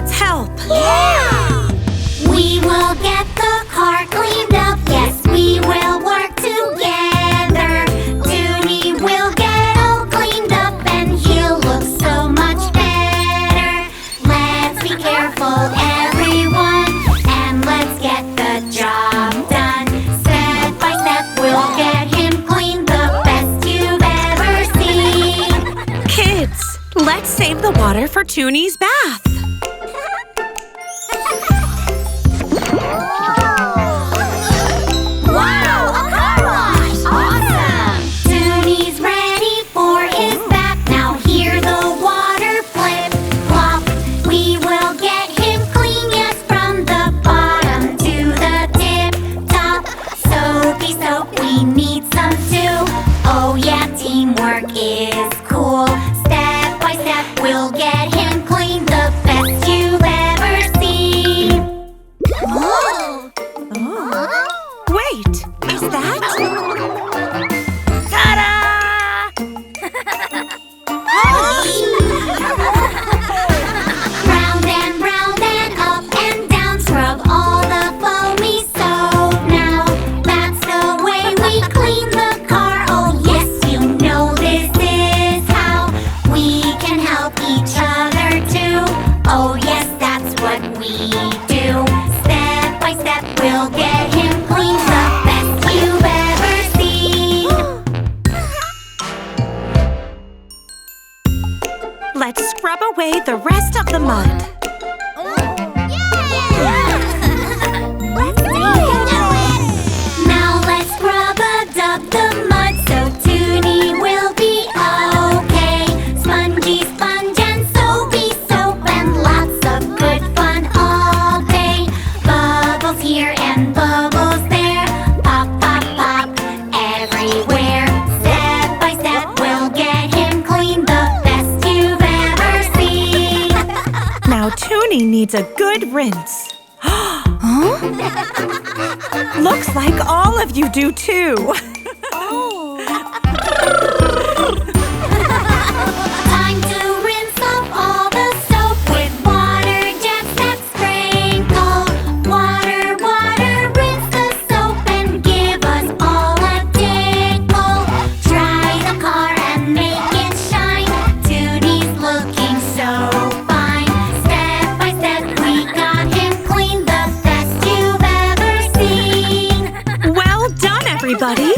let's help. Yeah! We will get the car cleaned up. Yes, we will work together. Tuni will get all cleaned up and he'll look so much better. Let's be careful, everyone, and let's get the job done. Step by step, we'll get him clean, the best you've ever seen. Kids, let's save the water for Tuni's bath. Wow, a car wash! Awesome! Tuni's ready for his bath. Now hear the water plip, plop. We will get him clean, yes, from the bottom to the tip top. Soapy soap, we need some too. Oh yeah, teamwork is cool. Step by step, we'll get him clean, the best you've ever seen. Whoa! Wait, is that? Ta-da! Round and up and down, scrub all the foamy soap now. That's the way we clean the car. Oh yes, you know this is how we can help each other too. Oh yes, that's what we do. Step by step, we'll get him clean, the best you've ever seen. Let's scrub away the rest of the mud. Now let's rub-a-dub the mud so Tuni will be okay. Spongy sponge and soapy soap and lots of good fun all day. Bubbles here and bubbles there, pop, pop, pop everywhere. Step by step, we'll get him clean, the best you've ever seen. Now Tuni needs a good rinse. Looks like all of you do too. Time to rinse off all the soap with water jets that sprinkle. Water, water, rinse the soap and give us all a tickle. Dry the car and make it shine. Tuni's looking so fine. Step by step, we got him clean, the best you've ever seen. Well done, everybody.